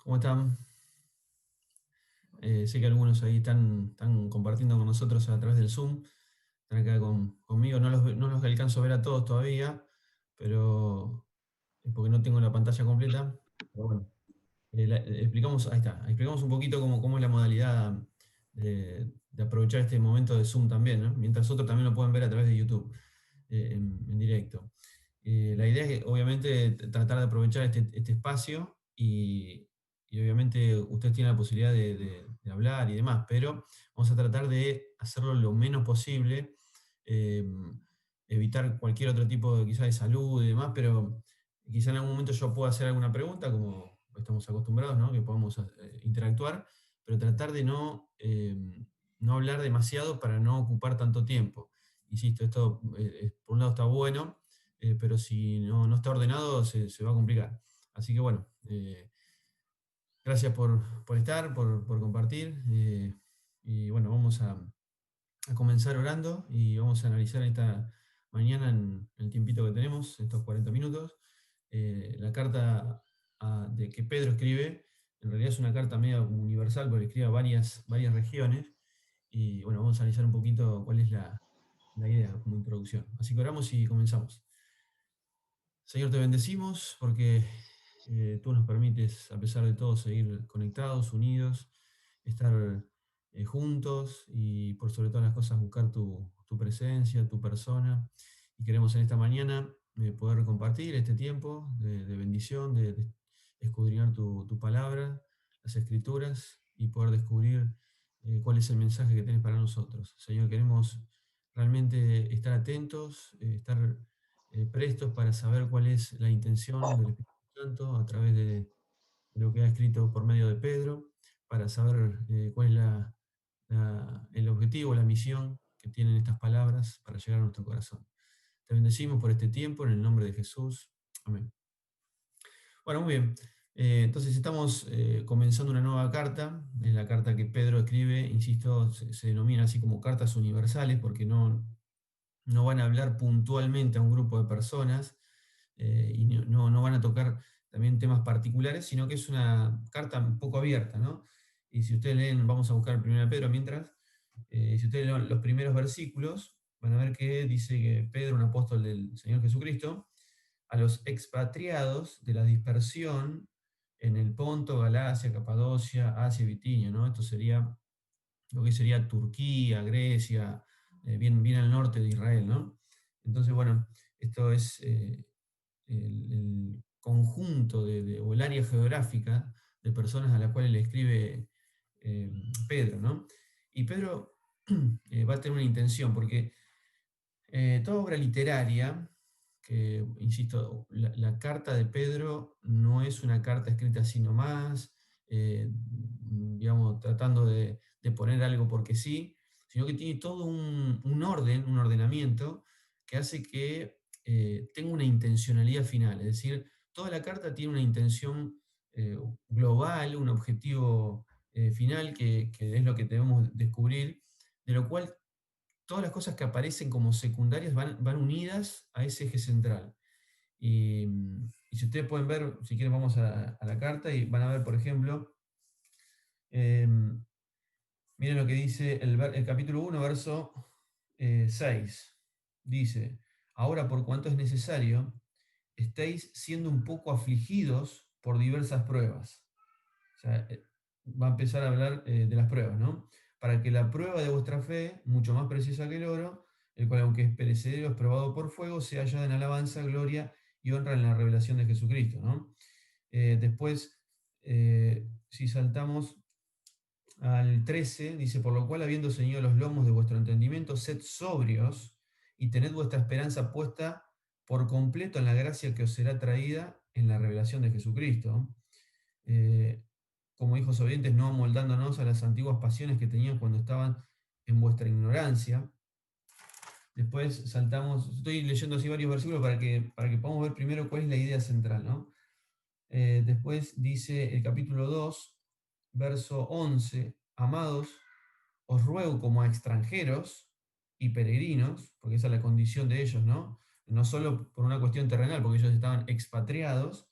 ¿Cómo están? Sé que algunos ahí están compartiendo con nosotros a través del Zoom. Están acá conmigo. No los alcanzo a ver a todos todavía, pero es porque no tengo la pantalla completa. Pero bueno, explicamos, ahí está, explicamos un poquito cómo es la modalidad de aprovechar este momento de Zoom también, ¿no? Mientras otros también lo pueden ver a través de YouTube en directo. La idea es, obviamente, tratar de aprovechar este espacio y obviamente ustedes tienen la posibilidad de hablar y demás, pero vamos a tratar de hacerlo lo menos posible, eh, evitar cualquier otro tipo de, quizá de salud y demás, pero quizá en algún momento yo pueda hacer alguna pregunta, como estamos acostumbrados, ¿no? Que podamos interactuar, pero tratar de no hablar demasiado para no ocupar tanto tiempo. Insisto, esto por un lado está bueno, pero si no está ordenado se va a complicar. Así que bueno, gracias por estar, por compartir. Y bueno, vamos a comenzar orando y vamos a analizar esta mañana en el tiempito que tenemos, estos 40 minutos, la carta de que Pedro escribe. En realidad es una carta media universal porque escribe a varias regiones. Y bueno, vamos a analizar un poquito cuál es la idea como introducción. Así que oramos y comenzamos. Señor, te bendecimos porque tú nos permites, a pesar de todo, seguir conectados, unidos, estar juntos y por sobre todas las cosas buscar tu presencia, tu persona. Y queremos en esta mañana poder compartir este tiempo de bendición, de escudriñar tu palabra, las escrituras y poder descubrir cuál es el mensaje que tienes para nosotros. Señor, queremos realmente estar atentos, estar prestos para saber cuál es la intención del Espíritu Santo a través de lo que ha escrito por medio de Pedro, para saber cuál es el objetivo, la misión que tienen estas palabras para llegar a nuestro corazón. Te bendecimos por este tiempo en el nombre de Jesús. Amén. Bueno, muy bien. Entonces estamos comenzando una nueva carta. Es la carta que Pedro escribe, insisto, se denomina así como cartas universales porque no van a hablar puntualmente a un grupo de personas y no van a tocar también temas particulares, sino que es una carta un poco abierta, ¿no? Y si ustedes leen, vamos a buscar el 1 Pedro mientras, si ustedes leen los primeros versículos, van a ver que dice que Pedro, un apóstol del Señor Jesucristo, a los expatriados de la dispersión en el Ponto, Galacia, Capadocia, Asia y Bitinia, ¿no? Esto sería lo que sería Turquía, Grecia, bien al norte de Israel, ¿no? Entonces, bueno, esto es el conjunto o el área geográfica de personas a las cuales le escribe eh, Pedro, ¿no? Y Pedro va a tener una intención, porque toda obra literaria, que, insisto, la carta de Pedro no es una carta escrita así nomás, digamos, tratando de poner algo porque sí, sino que tiene todo un orden, un ordenamiento, que hace que tenga una intencionalidad final. Es decir, toda la carta tiene una intención global, un objetivo final, que es lo que debemos descubrir, de lo cual todas las cosas que aparecen como secundarias van unidas a ese eje central. Y si ustedes pueden ver, si quieren vamos a la carta y van a ver, por ejemplo, eh, miren lo que dice el capítulo 1, verso 6. Dice, ahora por cuanto es necesario, estáis siendo un poco afligidos por diversas pruebas. O sea, va a empezar a hablar de las pruebas, ¿no? Para que la prueba de vuestra fe, mucho más preciosa que el oro, el cual aunque es perecedero, es probado por fuego, se halla en alabanza, gloria y honra en la revelación de Jesucristo, ¿no? Después, si saltamos al 13, dice, por lo cual habiendo ceñido los lomos de vuestro entendimiento, sed sobrios y tened vuestra esperanza puesta por completo en la gracia que os será traída en la revelación de Jesucristo. Eh, como hijos obedientes, no amoldándonos a las antiguas pasiones que tenían cuando estaban en vuestra ignorancia. Después saltamos, estoy leyendo así varios versículos para que podamos ver primero cuál es la idea central, ¿no? Después dice el capítulo 2, verso 11, amados, os ruego como a extranjeros y peregrinos, porque esa es la condición de ellos, ¿no? No solo por una cuestión terrenal, porque ellos estaban expatriados,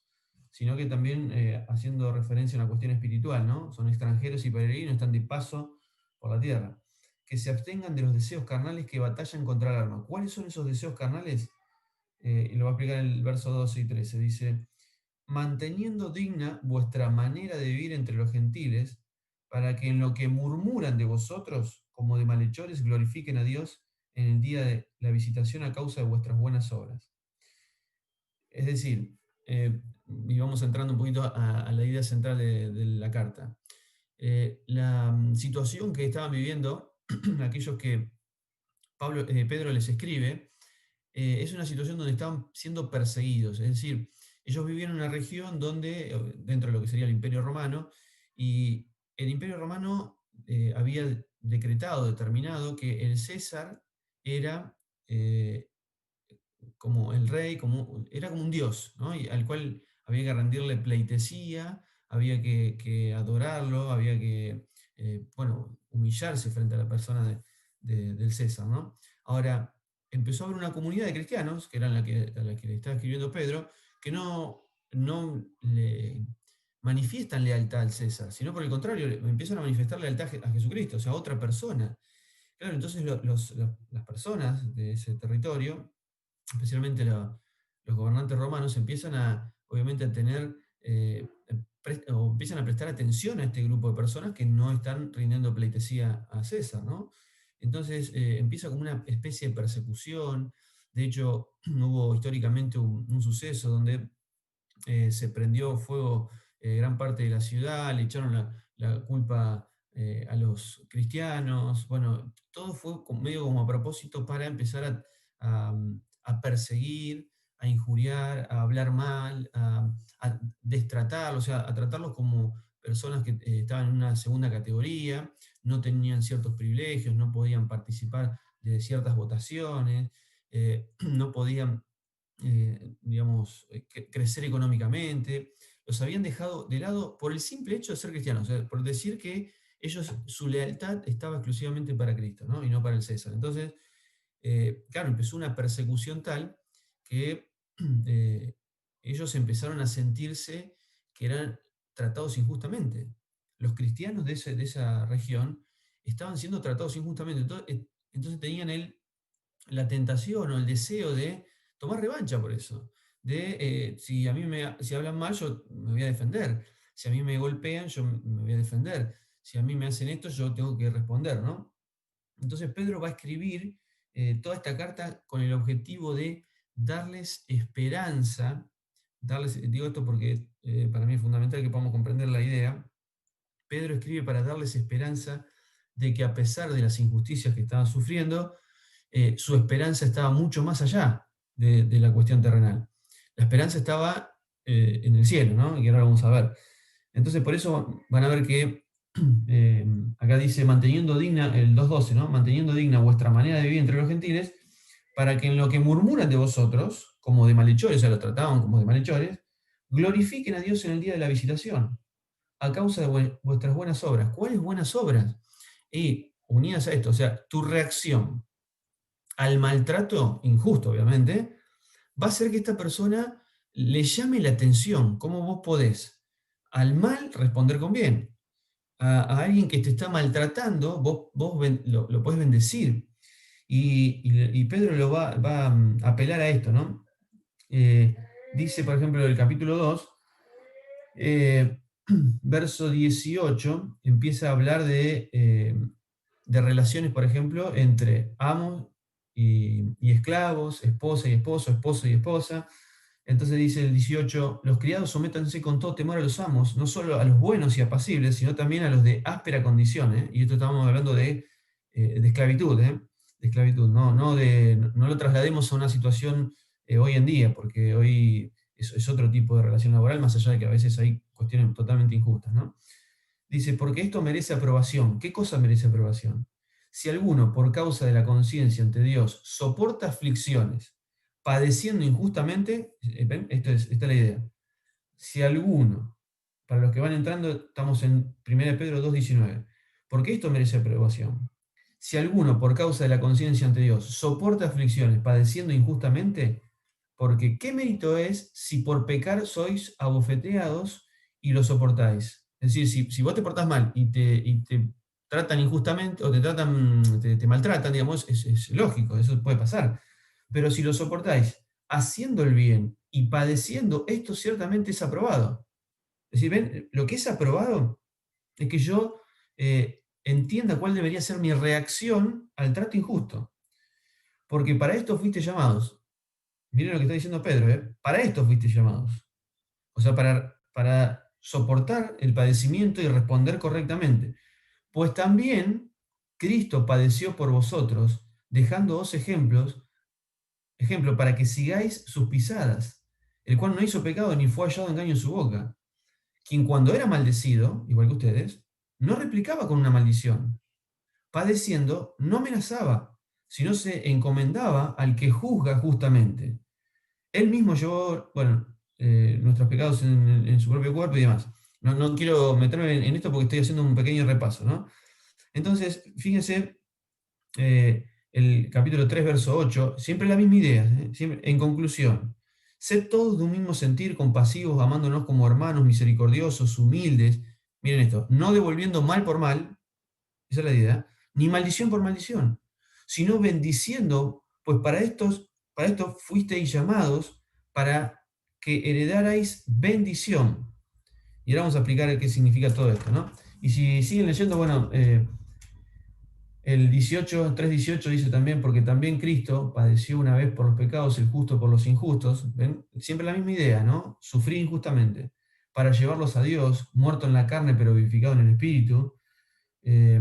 sino que también haciendo referencia a una cuestión espiritual, ¿no? Son extranjeros y peregrinos, están de paso por la tierra. Que se abstengan de los deseos carnales que batallan contra el alma. ¿Cuáles son esos deseos carnales? Y lo va a explicar en el verso 12 y 13. Dice, manteniendo digna vuestra manera de vivir entre los gentiles, para que en lo que murmuran de vosotros, como de malhechores, glorifiquen a Dios en el día de la visitación a causa de vuestras buenas obras. Es decir, y vamos entrando un poquito a la idea central de la carta. La situación que estaban viviendo aquellos que Pedro les escribe, es una situación donde estaban siendo perseguidos, es decir, ellos vivían en una región donde, dentro de lo que sería el Imperio Romano, y el Imperio Romano había decretado, determinado que el César era eh, como el rey, era como un dios, ¿no? Y al cual había que rendirle pleitesía, había que adorarlo, había que, bueno, humillarse frente a la persona del César, ¿no? Ahora, empezó a haber una comunidad de cristianos, que eran a la que le estaba escribiendo Pedro, que no le manifiestan lealtad al César, sino por el contrario, empiezan a manifestar lealtad a Jesucristo, o sea, a otra persona. Claro, entonces las personas de ese territorio, especialmente los gobernantes romanos, empiezan obviamente, a tener, o empiezan a prestar atención a este grupo de personas que no están rindiendo pleitesía a César, ¿no? Entonces empieza como una especie de persecución. De hecho, hubo históricamente un suceso donde se prendió fuego gran parte de la ciudad, le echaron la culpa a los cristianos. Bueno, todo fue medio como a propósito para empezar a perseguir, a injuriar, a hablar mal, a destratarlos, o sea, a tratarlos como personas que estaban en una segunda categoría, no tenían ciertos privilegios, no podían participar de ciertas votaciones, no podían digamos, crecer económicamente. Los habían dejado de lado por el simple hecho de ser cristianos, o sea, por decir que ellos, su lealtad estaba exclusivamente para Cristo, ¿no? Y no para el César. Entonces, claro, empezó una persecución tal que eh, ellos empezaron a sentirse que eran tratados injustamente. Los cristianos de esa región estaban siendo tratados injustamente. Entonces tenían la tentación o el deseo de tomar revancha por eso. Si a mí si hablan mal, yo me voy a defender. Si a mí me golpean, yo me voy a defender. Si a mí me hacen esto, yo tengo que responder, ¿no? Entonces Pedro va a escribir toda esta carta con el objetivo de darles esperanza. Digo esto porque para mí es fundamental que podamos comprender la idea. Pedro escribe para darles esperanza de que, a pesar de las injusticias que estaban sufriendo, su esperanza estaba mucho más allá de la cuestión terrenal. La esperanza estaba en el cielo, ¿no? Y ahora vamos a ver. Entonces, por eso van a ver que acá dice, manteniendo digna, el 2.12, ¿no? Manteniendo digna vuestra manera de vivir entre los gentiles, para que en lo que murmuran de vosotros, como de malhechores, o sea, lo trataban como de malhechores, glorifiquen a Dios en el día de la visitación, a causa de vuestras buenas obras. ¿Cuáles buenas obras? Y unidas a esto, o sea, tu reacción al maltrato, injusto obviamente, va a ser que esta persona le llame la atención. ¿Cómo vos podés al mal responder con bien? A alguien que te está maltratando, lo podés bendecir. Y Pedro va a apelar a esto, ¿no? Dice, por ejemplo, el capítulo 2, eh, verso 18, empieza a hablar de relaciones, por ejemplo, entre amos y esclavos, esposa y esposo, esposo y esposa. Entonces dice el 18, los criados sométanse con todo temor a los amos, no solo a los buenos y apacibles, sino también a los de áspera condición, ¿eh? Y esto estamos hablando de esclavitud, ¿eh? De esclavitud, no lo traslademos a una situación hoy en día, porque hoy es otro tipo de relación laboral, más allá de que a veces hay cuestiones totalmente injustas, ¿no? Dice, porque esto merece aprobación. ¿Qué cosa merece aprobación? Si alguno, por causa de la conciencia ante Dios, soporta aflicciones, padeciendo injustamente, ¿ven? Esta es la idea. Si alguno, para los que van entrando, estamos en 1 Pedro 2.19, porque esto merece aprobación. Si alguno, por causa de la conciencia ante Dios, soporta aflicciones, padeciendo injustamente, Porque ¿qué mérito es si por pecar sois abofeteados y lo soportáis? Es decir, si vos te portás mal y te tratan injustamente o te maltratan, digamos, es lógico, eso puede pasar. Pero si lo soportáis haciendo el bien y padeciendo, esto ciertamente es aprobado. Es decir, ven, lo que es aprobado es que yo entienda cuál debería ser mi reacción al trato injusto. Porque para esto fuiste llamados. Miren lo que está diciendo Pedro, ¿eh? Para esto fuiste llamados. O sea, para soportar el padecimiento y responder correctamente. Pues también Cristo padeció por vosotros, dejándoos ejemplo para que sigáis sus pisadas, el cual no hizo pecado ni fue hallado engaño en su boca, quien cuando era maldecido, igual que ustedes, no replicaba con una maldición, padeciendo no amenazaba, sino se encomendaba al que juzga justamente. Él mismo llevó, bueno, nuestros pecados en su propio cuerpo y demás. No quiero meterme en esto porque estoy haciendo un pequeño repaso, ¿no? Entonces, fíjense, el capítulo 3 verso 8 siempre la misma idea, ¿eh? Siempre, en conclusión, sed todos de un mismo sentir, compasivos, amándonos como hermanos, misericordiosos, humildes. Miren esto, no devolviendo mal por mal, esa es la idea, ni maldición por maldición, sino bendiciendo, pues para esto fuisteis llamados, para que heredarais bendición. Y ahora vamos a explicar qué significa todo esto, ¿no? Y si siguen leyendo, bueno, el 18, 3:18 dice también, porque también Cristo padeció una vez por los pecados, el justo por los injustos. ¿Ven? Siempre la misma idea, ¿no? Sufrir injustamente, para llevarlos a Dios, muerto en la carne, pero vivificado en el Espíritu. Eh,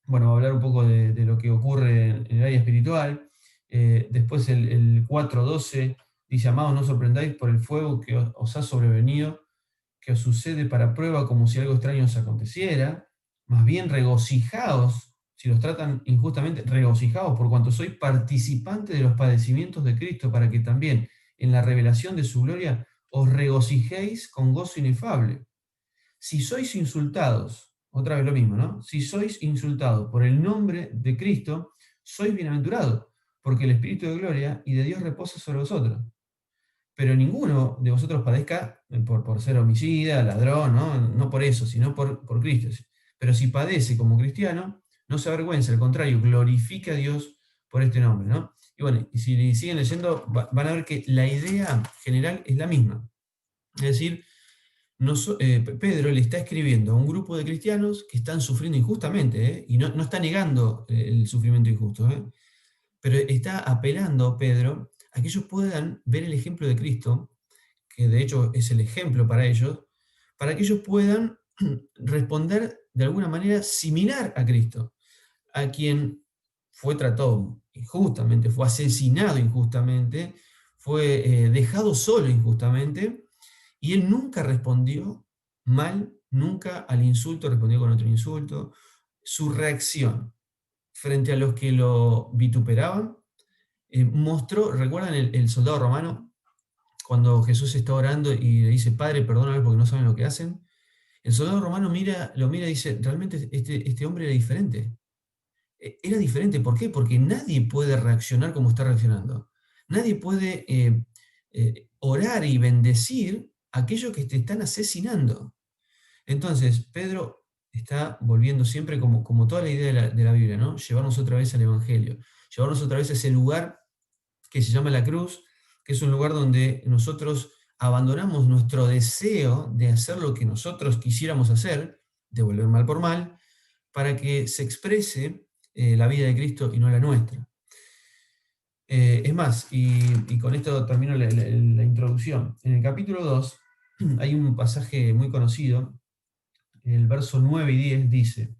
bueno, va a hablar un poco de lo que ocurre en el área espiritual. Después el 4:12 dice, amados, no os sorprendáis por el fuego que os ha sobrevenido, que os sucede para prueba como si algo extraño os aconteciera. Más bien regocijaos, si los tratan injustamente, regocijaos por cuanto sois participantes de los padecimientos de Cristo, para que también en la revelación de su gloria os regocijéis con gozo inefable. Si sois insultados, otra vez lo mismo, ¿no? Si sois insultados por el nombre de Cristo, sois bienaventurados, porque el Espíritu de gloria y de Dios reposa sobre vosotros. Pero ninguno de vosotros padezca por ser homicida, ladrón, ¿no? No por eso, sino por Cristo. Pero si padece como cristiano, no se avergüenza, al contrario, glorifica a Dios por este nombre, ¿no? Y bueno, y si siguen leyendo, van a ver que la idea general es la misma. Es decir, Pedro le está escribiendo a un grupo de cristianos que están sufriendo injustamente, ¿eh? Y no está negando el sufrimiento injusto, ¿eh? Pero está apelando, Pedro, a que ellos puedan ver el ejemplo de Cristo, que de hecho es el ejemplo para que ellos puedan responder de alguna manera similar a Cristo, a quien fue tratado injustamente, fue asesinado injustamente, fue dejado solo injustamente, y él nunca respondió mal, nunca al insulto respondió con otro insulto. Su reacción frente a los que lo vituperaban mostró, ¿recuerdan el soldado romano? Cuando Jesús está orando y le dice, Padre, perdóname porque no saben lo que hacen. El soldado romano lo mira y dice, realmente este hombre era diferente. Era diferente, ¿por qué? Porque nadie puede reaccionar como está reaccionando. Nadie puede orar y bendecir a aquellos que te están asesinando. Entonces, Pedro está volviendo siempre como toda la idea de la Biblia, ¿no? Llevarnos otra vez al Evangelio, llevarnos otra vez a ese lugar que se llama la cruz, que es un lugar donde nosotros abandonamos nuestro deseo de hacer lo que nosotros quisiéramos hacer, devolver mal por mal, para que se exprese la vida de Cristo y no la nuestra. Es más, y con esto termino la introducción. En el capítulo 2 hay un pasaje muy conocido, el verso 9 y 10 dice,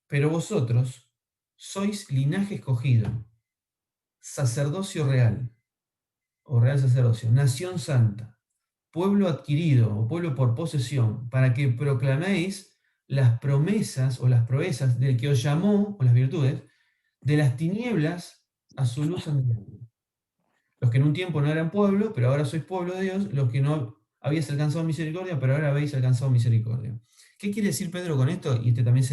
pero vosotros sois linaje escogido, sacerdocio real, o real sacerdocio, nación santa, pueblo adquirido o pueblo por posesión, para que proclaméis las promesas o las proezas del que os llamó, o las virtudes, de las tinieblas a su luz admirable. Los que en un tiempo no eran pueblo, pero ahora sois pueblo de Dios, los que no habéis alcanzado misericordia, pero ahora habéis alcanzado misericordia. ¿Qué quiere decir Pedro con esto? Y este también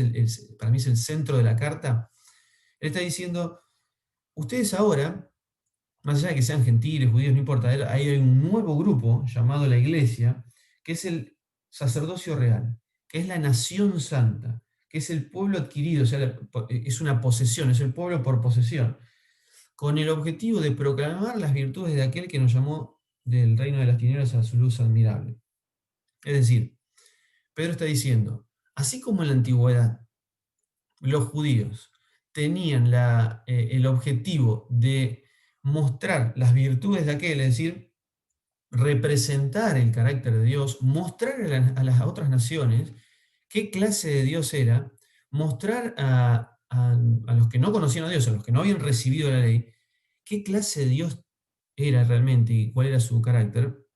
para mí es el centro de la carta. Él está diciendo, ustedes ahora más allá de que sean gentiles, judíos, no importa, ahí hay un nuevo grupo llamado la Iglesia, que es el sacerdocio real, que es la nación santa, que es el pueblo adquirido, o sea, es una posesión, es el pueblo por posesión, con el objetivo de proclamar las virtudes de aquel que nos llamó del reino de las tinieblas a su luz admirable. Es decir, Pedro está diciendo, así como en la antigüedad los judíos tenían el objetivo de mostrar las virtudes de aquel, es decir, representar el carácter de Dios, mostrar a las otras naciones qué clase de Dios era, mostrar a los que no conocían a Dios, a los que no habían recibido la ley, qué clase de Dios era realmente y cuál era su carácter.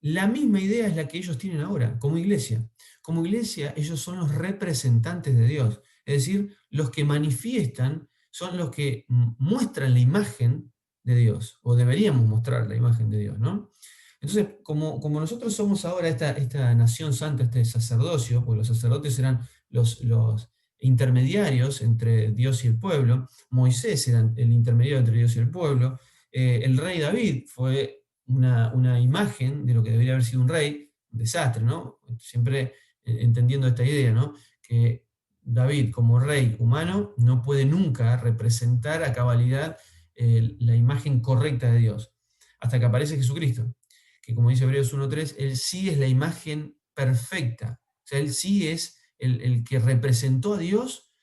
La misma idea es la que ellos tienen ahora, como iglesia. Como iglesia, ellos son los representantes de Dios, es decir, los que manifiestan, son los que muestran la imagen de Dios, o deberíamos mostrar la imagen de Dios, ¿no? Entonces, como nosotros somos ahora esta nación santa, este sacerdocio, porque los sacerdotes eran los intermediarios entre Dios y el pueblo, Moisés era el intermediario entre Dios y el pueblo, el rey David fue una imagen de lo que debería haber sido un rey, un desastre, ¿no? Siempre entendiendo esta idea, ¿no? Que David, como rey humano, no puede nunca representar a cabalidad la imagen correcta de Dios, hasta que aparece Jesucristo, que como dice Hebreos 1.3, él sí es la imagen perfecta, o sea, él sí es el que representó a Dios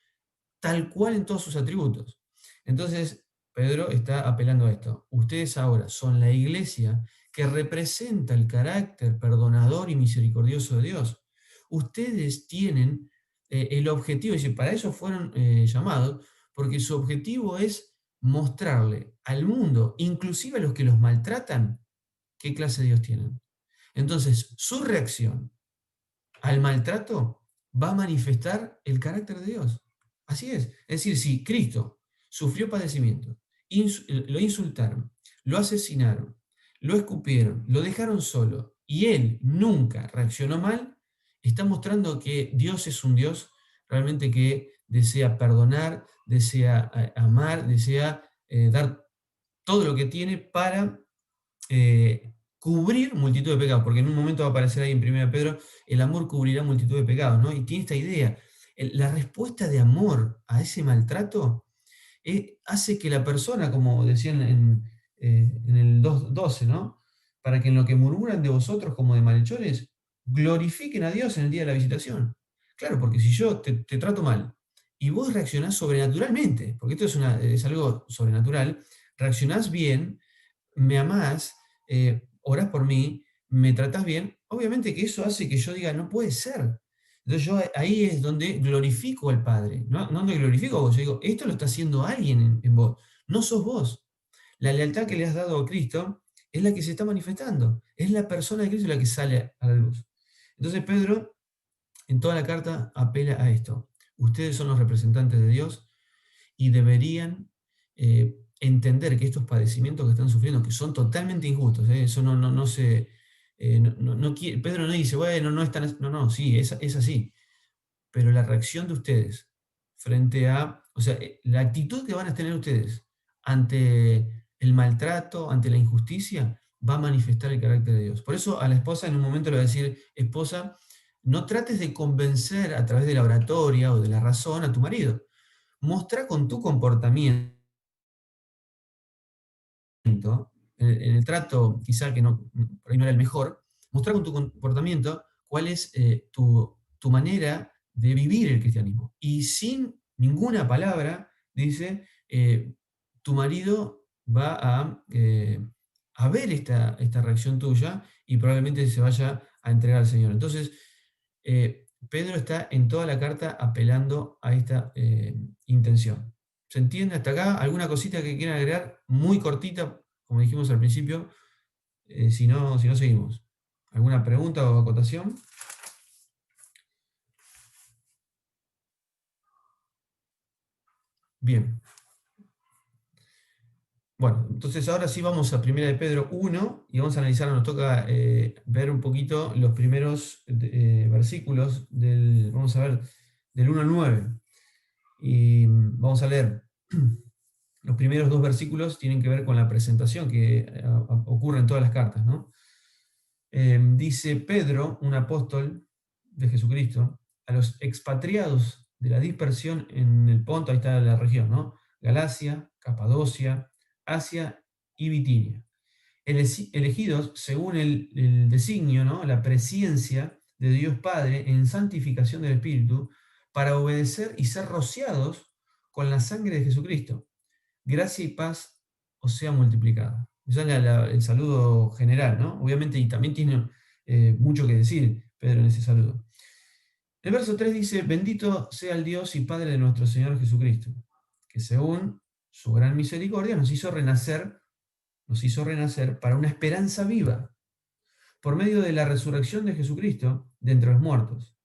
tal cual en todos sus atributos. Entonces, Pedro está apelando a esto. Ustedes ahora son la iglesia que representa el carácter perdonador y misericordioso de Dios. Ustedes tienen el objetivo, y para eso fueron llamados, porque su objetivo es mostrarle al mundo, inclusive a los que los maltratan, qué clase de Dios tienen. Entonces, su reacción al maltrato va a manifestar el carácter de Dios. Así es. Es decir, si Cristo sufrió padecimiento, lo insultaron, lo asesinaron, lo escupieron, lo dejaron solo y él nunca reaccionó mal, está mostrando que Dios es un Dios realmente que desea perdonar, desea amar, desea dar todo lo que tiene para cubrir multitud de pecados, porque en un momento va a aparecer ahí en 1 Pedro, el amor cubrirá multitud de pecados, ¿no? Y tiene esta idea, la respuesta de amor a ese maltrato hace que la persona, como decían en el 2.12, ¿no? Para que en lo que murmuran de vosotros como de malhechores, glorifiquen a Dios en el día de la visitación. Claro, porque si yo te trato mal y vos reaccionás sobrenaturalmente, porque esto es algo sobrenatural, reaccionás bien, me amás, orás por mí, me tratás bien, obviamente que eso hace que yo diga, no puede ser. Entonces yo ahí es donde glorifico al Padre, no donde glorifico a vos, yo digo, esto lo está haciendo alguien en vos, no sos vos. La lealtad que le has dado a Cristo es la que se está manifestando, es la persona de Cristo la que sale a la luz. Entonces Pedro en toda la carta apela a esto. Ustedes son los representantes de Dios y deberían entender que estos padecimientos que están sufriendo, que son totalmente injustos, eso no se... Pedro no dice, bueno, no están... No, no, sí, es así. Pero la reacción de ustedes frente a... O sea, la actitud que van a tener ustedes ante el maltrato, ante la injusticia, va a manifestar el carácter de Dios. Por eso a la esposa en un momento le va a decir, esposa, no trates de convencer a través de la oratoria o de la razón a tu marido. Mostra con tu comportamiento en el trato, quizá que no, por ahí no era el mejor, mostrar con tu comportamiento cuál es tu manera de vivir el cristianismo. Y sin ninguna palabra, dice, tu marido va a ver esta reacción tuya y probablemente se vaya a entregar al Señor. Entonces, Pedro está en toda la carta apelando a esta intención. ¿Se entiende hasta acá? ¿Alguna cosita que quieran agregar? Muy cortita, como dijimos al principio, si no seguimos. ¿Alguna pregunta o acotación? Bien. Bueno, entonces ahora sí vamos a 1 de Pedro 1 y vamos a analizar, nos toca ver un poquito los primeros versículos vamos a ver, del 1 al 9. Y vamos a leer. Los primeros dos versículos tienen que ver con la presentación que ocurre en todas las cartas, ¿no? Dice Pedro, un apóstol de Jesucristo, a los expatriados de la dispersión en el Ponto, ahí está la región, ¿no? Galacia, Capadocia, Asia y Bitinia. Elegidos según el designio, ¿no? La presciencia de Dios Padre en santificación del Espíritu, para obedecer y ser rociados con la sangre de Jesucristo. Gracia y paz os sea multiplicada. Ese es el saludo general, ¿no? Obviamente, y también tiene mucho que decir Pedro en ese saludo. El verso 3 dice, bendito sea el Dios y Padre de nuestro Señor Jesucristo, que según su gran misericordia nos hizo renacer para una esperanza viva, por medio de la resurrección de Jesucristo de entre los muertos,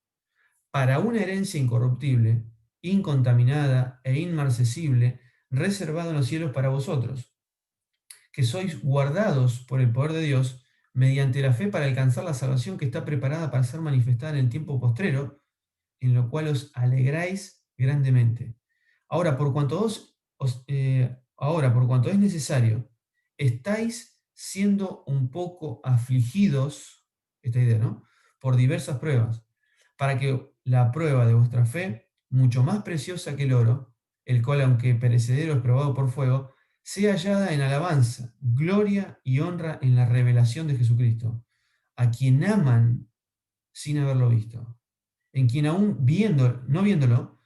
para una herencia incorruptible, incontaminada e inmarcesible, reservada en los cielos para vosotros, que sois guardados por el poder de Dios mediante la fe para alcanzar la salvación que está preparada para ser manifestada en el tiempo postrero, en lo cual os alegráis grandemente. Ahora, por cuanto es necesario, estáis siendo un poco afligidos, esta idea, ¿no? Por diversas pruebas, para que la prueba de vuestra fe, mucho más preciosa que el oro, el cual, aunque perecedero es probado por fuego, sea hallada en alabanza, gloria y honra en la revelación de Jesucristo, a quien aman sin haberlo visto, en quien aún no viéndolo,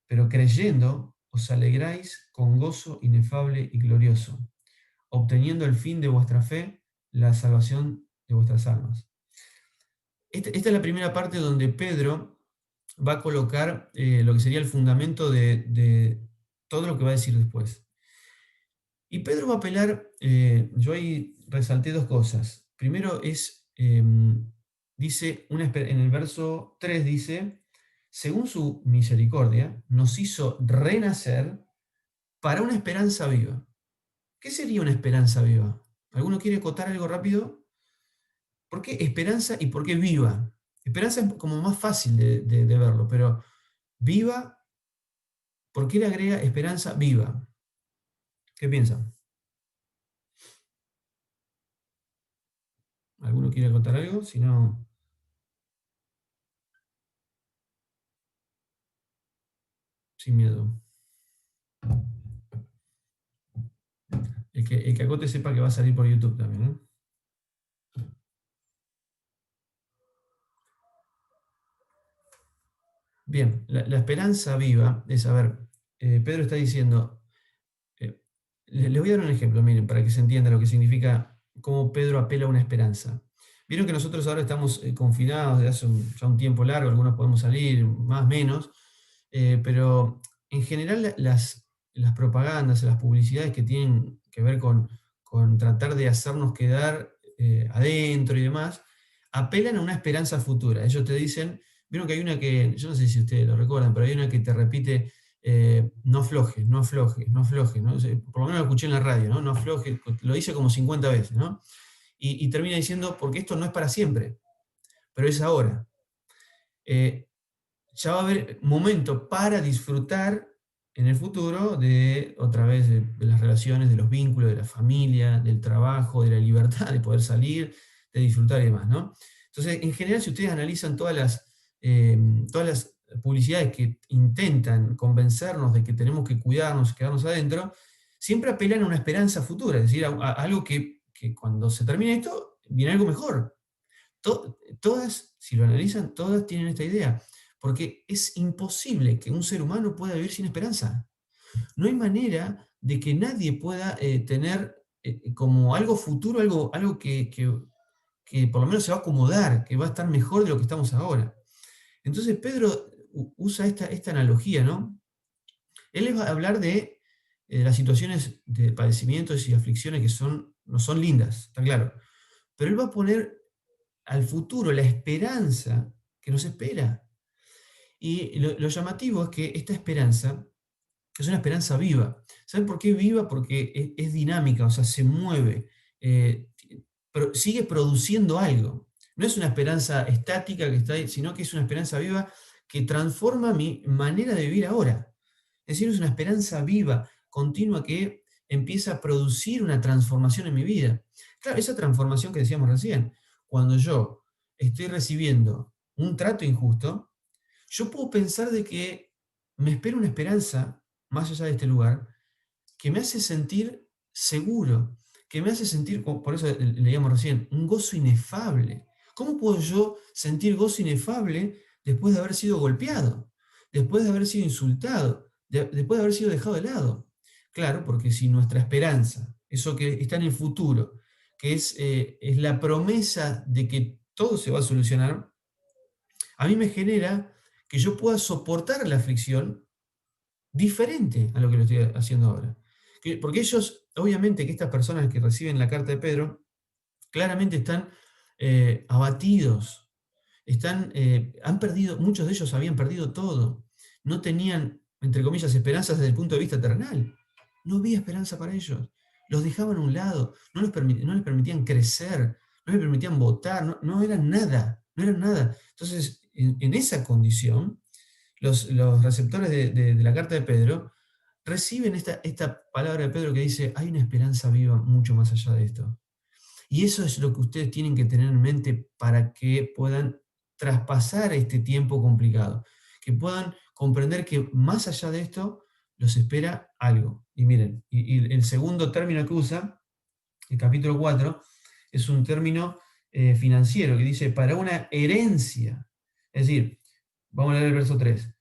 pero creyendo, os alegráis con gozo inefable y glorioso, obteniendo el fin de vuestra fe, la salvación de vuestras almas. Esta es la primera parte donde Pedro va a colocar lo que sería el fundamento de todo lo que va a decir después. Y Pedro va a apelar, yo ahí resalté dos cosas. Primero es, dice, en el verso 3 dice, según su misericordia, nos hizo renacer para una esperanza viva. ¿Qué sería una esperanza viva? ¿Alguno quiere acotar algo rápido? ¿Por qué esperanza y por qué viva? Esperanza es como más fácil de verlo, pero viva, ¿por qué le agrega esperanza viva? ¿Qué piensan? ¿Alguno quiere acotar algo? Si no, sin miedo. El que acote sepa que va a salir por YouTube también, ¿no? Bien, la esperanza viva es, a ver, Pedro está diciendo, les voy a dar un ejemplo, miren, para que se entienda lo que significa cómo Pedro apela a una esperanza. Vieron que nosotros ahora estamos confinados desde hace ya un tiempo largo, algunos podemos salir, más o menos, pero en general las propagandas, las publicidades que tienen que ver con tratar de hacernos quedar adentro y demás, apelan a una esperanza futura. Ellos te dicen, vieron que hay una que, yo no sé si ustedes lo recuerdan, pero hay una que te repite, no aflojes, no aflojes, no aflojes, ¿no? O sea, por lo menos lo escuché en la radio, ¿no? No aflojes, lo dice como 50 veces, ¿no? Y termina diciendo, porque esto no es para siempre, pero es ahora. Ya va a haber momento para disfrutar en el futuro de, otra vez, de las relaciones, de los vínculos, de la familia, del trabajo, de la libertad de poder salir, de disfrutar y demás, ¿no? Entonces, en general, si ustedes analizan todas las publicidades que intentan convencernos de que tenemos que cuidarnos, quedarnos adentro, siempre apelan a una esperanza futura, es decir, a algo que cuando se termine esto, viene algo mejor. Todas, si lo analizan, todas tienen esta idea, porque es imposible que un ser humano pueda vivir sin esperanza. No hay manera de que nadie pueda tener como algo futuro, algo que por lo menos se va a acomodar, que va a estar mejor de lo que estamos ahora. Entonces Pedro usa esta analogía, ¿no? Él les va a hablar de las situaciones de padecimientos y aflicciones que no son lindas, está claro. Pero él va a poner al futuro la esperanza que nos espera. Y lo llamativo es que esta esperanza es una esperanza viva. ¿Saben por qué viva? Porque es dinámica, o sea, se mueve, eh, pero sigue produciendo algo. No es una esperanza estática que está ahí, sino que es una esperanza viva que transforma mi manera de vivir ahora. Es decir, es una esperanza viva, continua, que empieza a producir una transformación en mi vida. Claro, esa transformación que decíamos recién, cuando yo estoy recibiendo un trato injusto, yo puedo pensar de que me espera una esperanza más allá de este lugar, que me hace sentir seguro, que me hace sentir, por eso leíamos recién, un gozo inefable. ¿Cómo puedo yo sentir gozo inefable después de haber sido golpeado, después de haber sido insultado, después de haber sido dejado de lado? Claro, porque si nuestra esperanza, eso que está en el futuro, que es la promesa de que todo se va a solucionar, a mí me genera que yo pueda soportar la aflicción diferente a lo que lo estoy haciendo ahora. Porque ellos, obviamente que estas personas que reciben la carta de Pedro, claramente están abatidos, han perdido, muchos de ellos habían perdido todo, no tenían, entre comillas, esperanzas desde el punto de vista terrenal, no había esperanza para ellos, los dejaban a un lado, no les permitían crecer, no les permitían votar, no eran nada, no eran nada. Entonces, en esa condición, los receptores de la carta de Pedro reciben esta palabra de Pedro que dice, hay una esperanza viva mucho más allá de esto. Y eso es lo que ustedes tienen que tener en mente para que puedan traspasar este tiempo complicado, que puedan comprender que más allá de esto los espera algo. Y miren, y el segundo término que usa, el capítulo 4, es un término financiero que dice para una herencia. Es decir, vamos a leer el verso 3.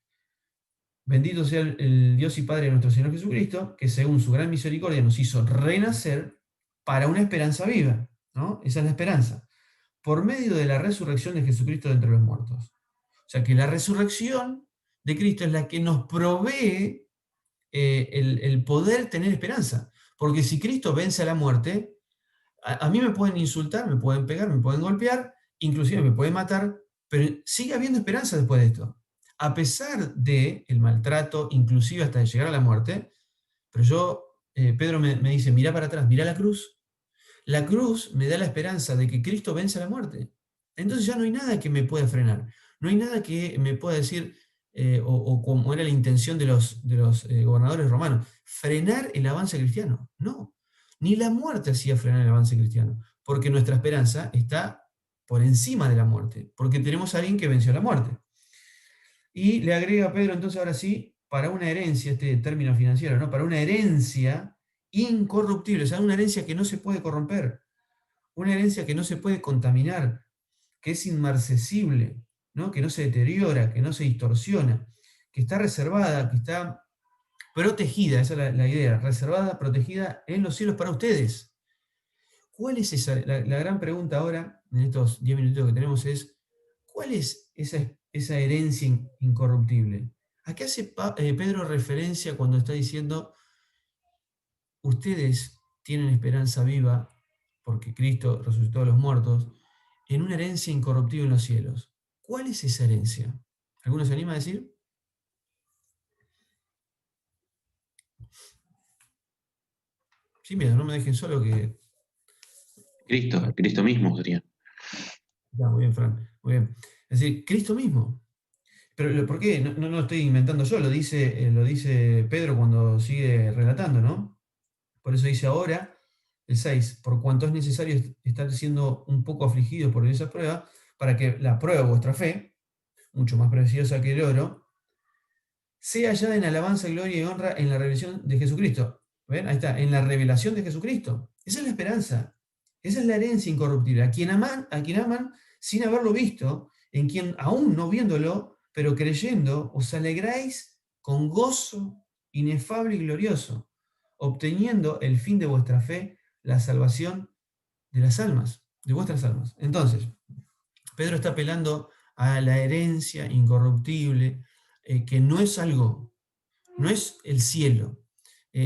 Bendito sea el Dios y Padre de nuestro Señor Jesucristo, que según su gran misericordia nos hizo renacer para una esperanza viva, ¿no? Esa es la esperanza, por medio de la resurrección de Jesucristo de entre los muertos. O sea que la resurrección de Cristo es la que nos provee el poder tener esperanza. Porque si Cristo vence a la muerte, a mí me pueden insultar, me pueden pegar, me pueden golpear, inclusive me pueden matar, pero sigue habiendo esperanza después de esto. A pesar del maltrato, inclusive hasta de llegar a la muerte, pero Pedro me dice, mira para atrás, mira la cruz. La cruz me da la esperanza de que Cristo vence a la muerte. Entonces ya no hay nada que me pueda frenar. No hay nada que me pueda decir, o como era la intención de los gobernadores romanos, frenar el avance cristiano. No, ni la muerte hacía frenar el avance cristiano, porque nuestra esperanza está por encima de la muerte, porque tenemos a alguien que venció la muerte. Y le agrega Pedro, entonces ahora sí, para una herencia, este término financiero, ¿no? Para una herencia incorruptible, o sea, una herencia que no se puede corromper, una herencia que no se puede contaminar, que es inmarcesible, ¿no? Que no se deteriora, que no se distorsiona, que está reservada, que está protegida, esa es la idea, reservada, protegida en los cielos para ustedes. ¿Cuál es esa? La gran pregunta ahora, en estos 10 minutos que tenemos, es, ¿cuál es esa herencia incorruptible? ¿A qué hace Pedro referencia cuando está diciendo, ustedes tienen esperanza viva, porque Cristo resucitó a los muertos, en una herencia incorruptible en los cielos? ¿Cuál es esa herencia? ¿Alguno se anima a decir? Sin miedo, no me dejen solo que... Cristo, Cristo mismo sería. Ya, muy bien, Fran, muy bien. Es decir, Cristo mismo. Pero ¿por qué? No lo estoy inventando yo, lo dice Pedro cuando sigue relatando, ¿no? Por eso dice ahora, el 6, por cuanto es necesario estar siendo un poco afligidos por esa prueba, para que la prueba de vuestra fe, mucho más preciosa que el oro, sea hallada en alabanza, gloria y honra en la revelación de Jesucristo. ¿Ven? Ahí está, en la revelación de Jesucristo. Esa es la esperanza. Esa es la herencia incorruptible. A quien aman sin haberlo visto, en quien aún no viéndolo, pero creyendo, os alegráis con gozo inefable y glorioso, obteniendo el fin de vuestra fe, la salvación de las almas, de vuestras almas. Entonces, Pedro está apelando a la herencia incorruptible, que no es algo, no es el cielo.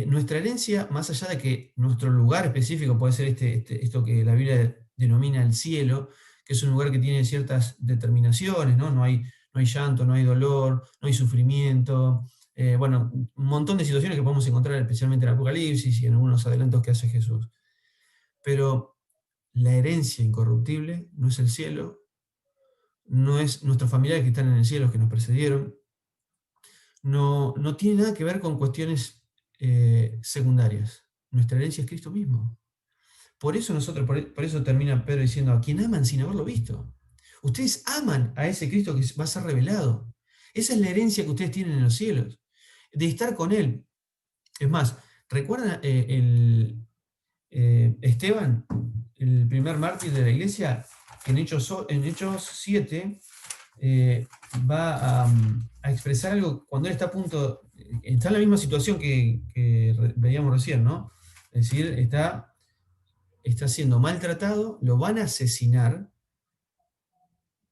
Nuestra herencia, más allá de que nuestro lugar específico puede ser esto que la Biblia denomina el cielo, que es un lugar que tiene ciertas determinaciones, ¿no? No hay llanto, no hay dolor, no hay sufrimiento, bueno, un montón de situaciones que podemos encontrar especialmente en el Apocalipsis y en algunos adelantos que hace Jesús. Pero la herencia incorruptible no es el cielo, no es nuestros familiares que están en el cielo, los que nos precedieron, no tiene nada que ver con cuestiones secundarias. nuestra herencia es Cristo mismo. Por eso por eso termina Pedro diciendo, a quien aman sin haberlo visto. Ustedes aman a ese Cristo que va a ser revelado. Esa es la herencia que ustedes tienen en los cielos, de estar con Él. Es más, ¿recuerdan Esteban, el primer mártir de la iglesia, que en Hechos 7 va a expresar algo cuando él está a punto, está en la misma situación que veíamos recién, ¿no? Es decir, está siendo maltratado, lo van a asesinar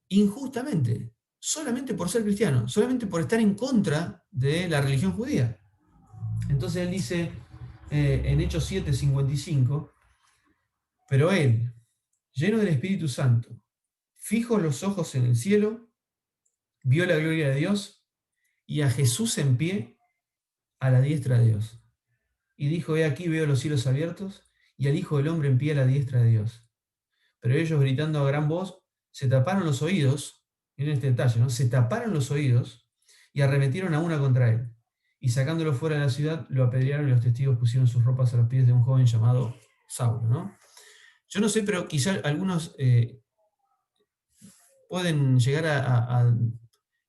injustamente, solamente por ser cristiano, solamente por estar en contra de la religión judía. Entonces él dice en Hechos 7:55, pero él, lleno del Espíritu Santo, fijo los ojos en el cielo, vio la gloria de Dios y a Jesús en pie a la diestra de Dios. Y dijo, he aquí veo los cielos abiertos y al Hijo del Hombre en pie a la diestra de Dios. Pero ellos, gritando a gran voz, se taparon los oídos, miren este detalle, ¿no? Se taparon los oídos y arremetieron a una contra él. Y sacándolo fuera de la ciudad, lo apedrearon y los testigos pusieron sus ropas a los pies de un joven llamado Saulo, ¿no? Yo no sé, pero quizá algunos pueden llegar a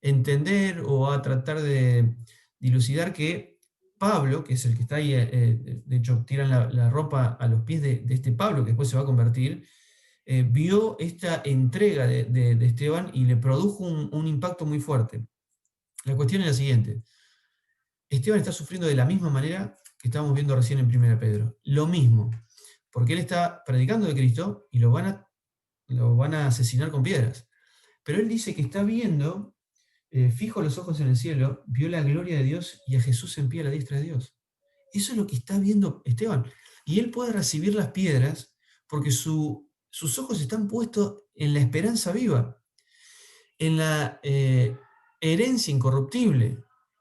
entender o a tratar de dilucidar que Pablo, que es el que está ahí, de hecho tiran la ropa a los pies de este Pablo, que después se va a convertir, vio esta entrega de Esteban y le produjo un impacto muy fuerte. La cuestión es la siguiente. Esteban está sufriendo de la misma manera que estábamos viendo recién en 1 Pedro. Lo mismo, porque él está predicando de Cristo y lo van a asesinar con piedras. Pero él dice que está viendo, fijo los ojos en el cielo, vio la gloria de Dios y a Jesús en pie a la diestra de Dios. Eso es lo que está viendo Esteban. Y él puede recibir las piedras porque sus ojos están puestos en la esperanza viva, en la herencia incorruptible,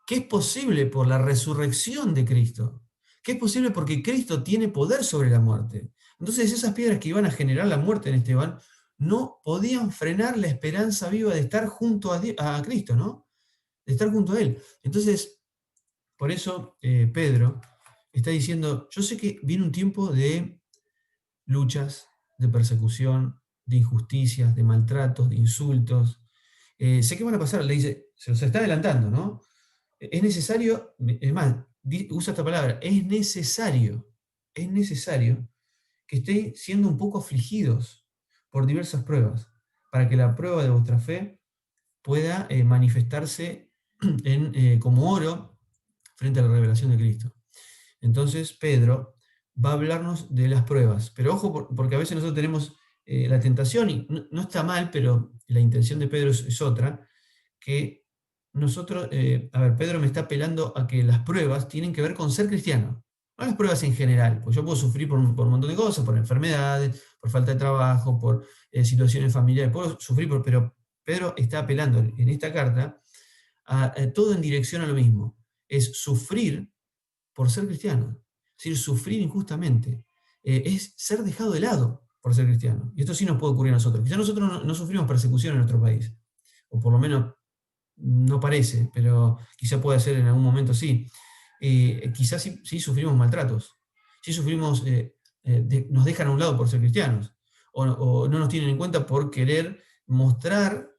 que es posible por la resurrección de Cristo, que es posible porque Cristo tiene poder sobre la muerte. Entonces esas piedras que iban a generar la muerte en Esteban no podían frenar la esperanza viva de estar junto a Cristo, ¿no? De estar junto a Él. Entonces, por eso Pedro está diciendo, yo sé que viene un tiempo de luchas, de persecución, de injusticias, de maltratos, de insultos. Sé que van a pasar, le dice, se los está adelantando, ¿no? Es necesario, es más, usa esta palabra, es necesario que estéis siendo un poco afligidos por diversas pruebas, para que la prueba de vuestra fe pueda manifestarse como oro frente a la revelación de Cristo. Entonces, Pedro va a hablarnos de las pruebas, pero ojo, porque a veces nosotros tenemos la tentación, y no está mal, pero la intención de Pedro es otra, que nosotros, a ver, Pedro me está apelando a que las pruebas tienen que ver con ser cristiano, no las pruebas en general, pues yo puedo sufrir por un montón de cosas, por enfermedades, por falta de trabajo, por situaciones familiares, puedo sufrir, pero Pedro está apelando en esta carta a todo en dirección a lo mismo, es sufrir por ser cristiano, es decir, sufrir injustamente, es ser dejado de lado por ser cristiano. Y esto sí nos puede ocurrir a nosotros. Quizás nosotros no sufrimos persecución en nuestro país, o por lo menos no parece, pero quizá puede ser en algún momento sí. Quizás sí sufrimos maltratos, sí sufrimos, nos dejan a un lado por ser cristianos, o no nos tienen en cuenta por querer mostrar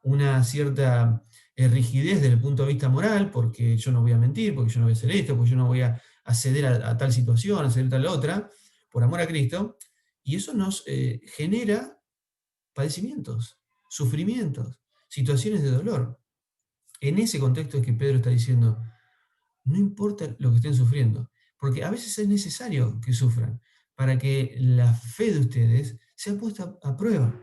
una cierta rigidez desde el punto de vista moral, porque yo no voy a mentir, porque yo no voy a hacer esto, porque yo no voy a ceder a tal situación, a ceder a tal otra, por amor a Cristo, y eso nos genera padecimientos, sufrimientos, situaciones de dolor. En ese contexto es que Pedro está diciendo, no importa lo que estén sufriendo, porque a veces es necesario que sufran para que la fe de ustedes sea puesta a prueba.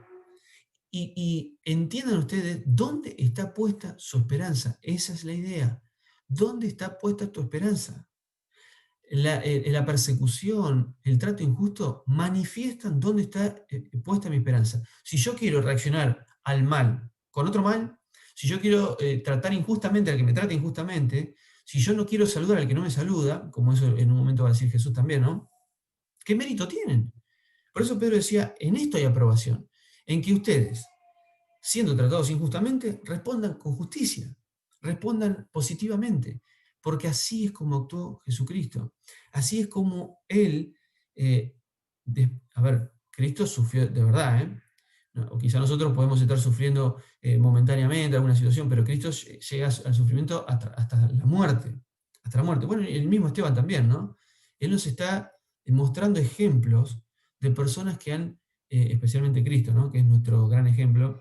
Y entiendan ustedes dónde está puesta su esperanza. Esa es la idea. ¿Dónde está puesta tu esperanza? La persecución, el trato injusto manifiestan dónde está puesta mi esperanza. Si yo quiero reaccionar al mal con otro mal, si yo quiero tratar injustamente al que me trata injustamente, si yo no quiero saludar al que no me saluda, como eso en un momento va a decir Jesús también, ¿no? ¿Qué mérito tienen? Por eso Pedro decía, en esto hay aprobación, en que ustedes, siendo tratados injustamente, respondan con justicia, respondan positivamente, porque así es como actuó Jesucristo. Así es como Él, eh, a ver, Cristo sufrió de verdad, ¿eh? O quizá nosotros podemos estar sufriendo momentáneamente alguna situación, pero Cristo llega al sufrimiento hasta la muerte. Hasta la muerte. Bueno, el mismo Esteban también, ¿no? Él nos está mostrando ejemplos de personas que han, especialmente Cristo, ¿no? Que es nuestro gran ejemplo,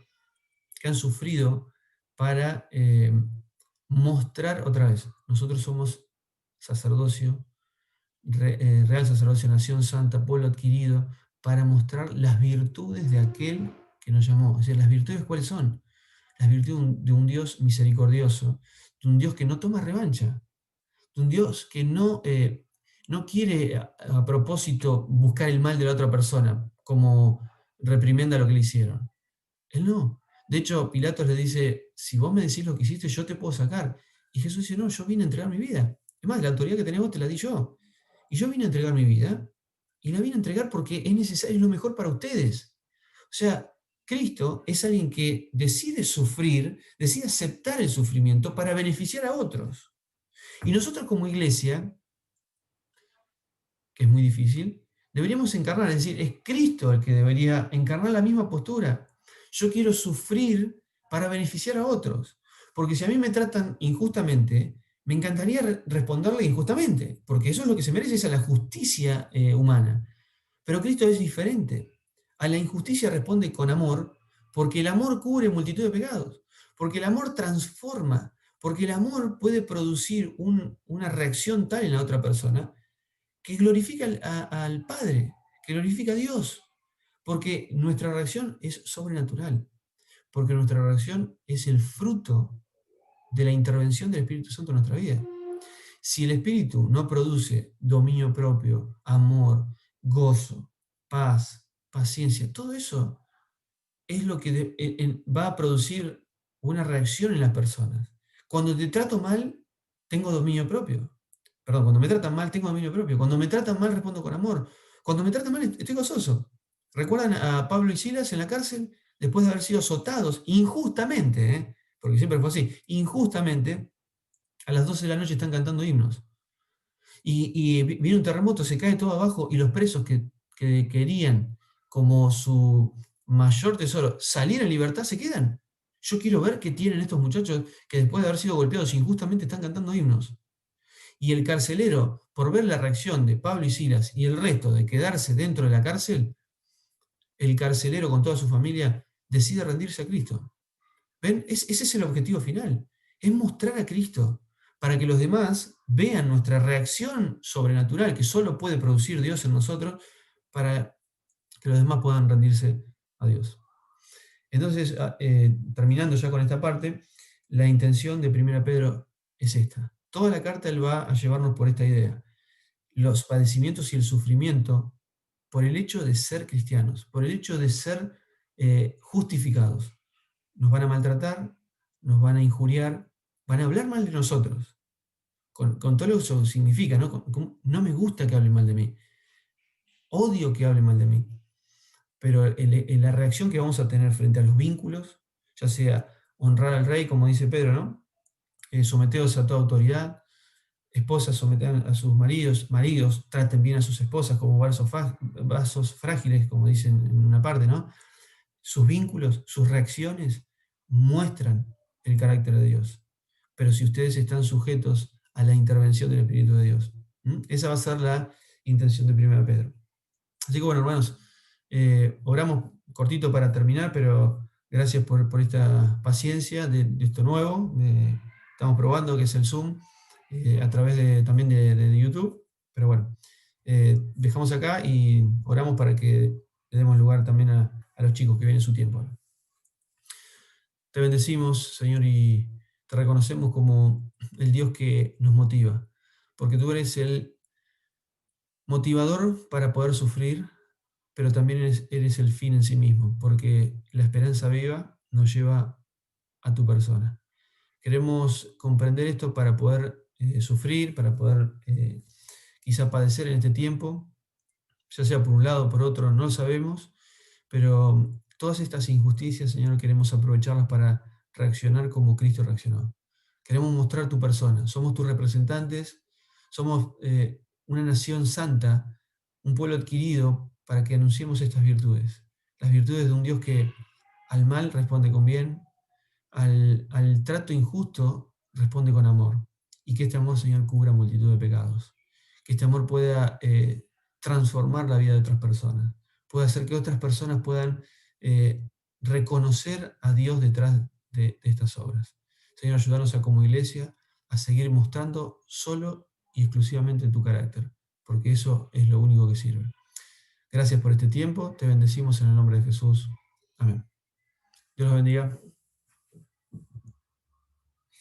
que han sufrido para mostrar otra vez. Nosotros somos sacerdocio, real sacerdocio, nación santa, pueblo adquirido, para mostrar las virtudes de aquel que nos llamó. Es decir, las virtudes, ¿cuáles son? Las virtudes de un Dios misericordioso, de un Dios que no toma revancha, de un Dios que no quiere a propósito buscar el mal de la otra persona como reprimenda lo que le hicieron. Él no. De hecho, Pilatos le dice, si vos me decís lo que hiciste, yo te puedo sacar. Y Jesús dice, no, yo vine a entregar mi vida. Es más, la autoridad que tenés vos te la di yo. Y yo vine a entregar mi vida, y la vine a entregar porque es necesario, es lo mejor para ustedes. O sea, Cristo es alguien que decide sufrir, decide aceptar el sufrimiento para beneficiar a otros. Y nosotros como iglesia, que es muy difícil, deberíamos encarnar, es decir, es Cristo el que debería encarnar la misma postura. Yo quiero sufrir para beneficiar a otros, porque si a mí me tratan injustamente, me encantaría responderle injustamente, porque eso es lo que se merece, esa es la justicia humana. Pero Cristo es diferente. A la injusticia responde con amor, porque el amor cubre multitud de pecados, porque el amor transforma, porque el amor puede producir una reacción tal en la otra persona que glorifica al Padre, que glorifica a Dios, porque nuestra reacción es sobrenatural, porque nuestra reacción es el fruto de la intervención del Espíritu Santo en nuestra vida. Si el Espíritu no produce dominio propio, amor, gozo, paz, paciencia, todo eso es lo que va a producir una reacción en las personas. Cuando te trato mal, tengo dominio propio. Perdón, cuando me tratan mal, tengo dominio propio. Cuando me tratan mal, respondo con amor. Cuando me tratan mal, estoy gozoso. ¿Recuerdan a Pablo y Silas en la cárcel? Después de haber sido azotados injustamente, porque siempre fue así, injustamente, a las 12 de la noche están cantando himnos. Y viene un terremoto, se cae todo abajo y los presos que querían como su mayor tesoro salir en libertad se quedan. Yo quiero ver qué tienen estos muchachos que después de haber sido golpeados injustamente están cantando himnos. Y el carcelero, por ver la reacción de Pablo y Silas y el resto de quedarse dentro de la cárcel, el carcelero con toda su familia decide rendirse a Cristo. ¿Ven? Ese es el objetivo final. Es mostrar a Cristo para que los demás vean nuestra reacción sobrenatural que solo puede producir Dios en nosotros para que los demás puedan rendirse a Dios. Entonces, terminando ya con esta parte, la intención de 1 Pedro es esta. Toda la carta él va a llevarnos por esta idea. Los padecimientos y el sufrimiento por el hecho de ser cristianos, por el hecho de ser justificados. Nos van a maltratar, nos van a injuriar, van a hablar mal de nosotros, con todo lo que eso significa, ¿no? No me gusta que hablen mal de mí, odio que hablen mal de mí, pero la reacción que vamos a tener frente a los vínculos, ya sea honrar al rey, como dice Pedro, ¿no? Someteos a toda autoridad, esposas sometan a sus maridos, maridos traten bien a sus esposas como vasos frágiles, como dicen en una parte, ¿no? Sus vínculos, sus reacciones muestran el carácter de Dios. Pero si ustedes están sujetos a la intervención del Espíritu de Dios, esa va a ser la intención de 1 Pedro. Así que bueno, hermanos, oramos cortito para terminar, pero gracias por esta paciencia de esto nuevo. Estamos probando que es el Zoom a través también de YouTube, pero bueno, dejamos acá y oramos para que le demos lugar también a los chicos que vienen su tiempo. Te bendecimos, Señor, y te reconocemos como el Dios que nos motiva, porque tú eres el motivador para poder sufrir, pero también eres el fin en sí mismo, porque la esperanza viva nos lleva a tu persona. Queremos comprender esto para poder sufrir, para poder quizá padecer en este tiempo, ya sea por un lado o por otro, no lo sabemos, pero todas estas injusticias, Señor, queremos aprovecharlas para reaccionar como Cristo reaccionó. Queremos mostrar tu persona. Somos tus representantes. Somos una nación santa, un pueblo adquirido para que anunciemos estas virtudes. Las virtudes de un Dios que al mal responde con bien, al trato injusto responde con amor. Y que este amor, Señor, cubra multitud de pecados. Que este amor pueda transformar la vida de otras personas. Pueda hacer que otras personas puedan reconocer a Dios detrás de estas obras. Señor, ayúdanos a como iglesia a seguir mostrando solo y exclusivamente tu carácter, porque eso es lo único que sirve. Gracias por este tiempo, te bendecimos en el nombre de Jesús. Amén. Dios los bendiga.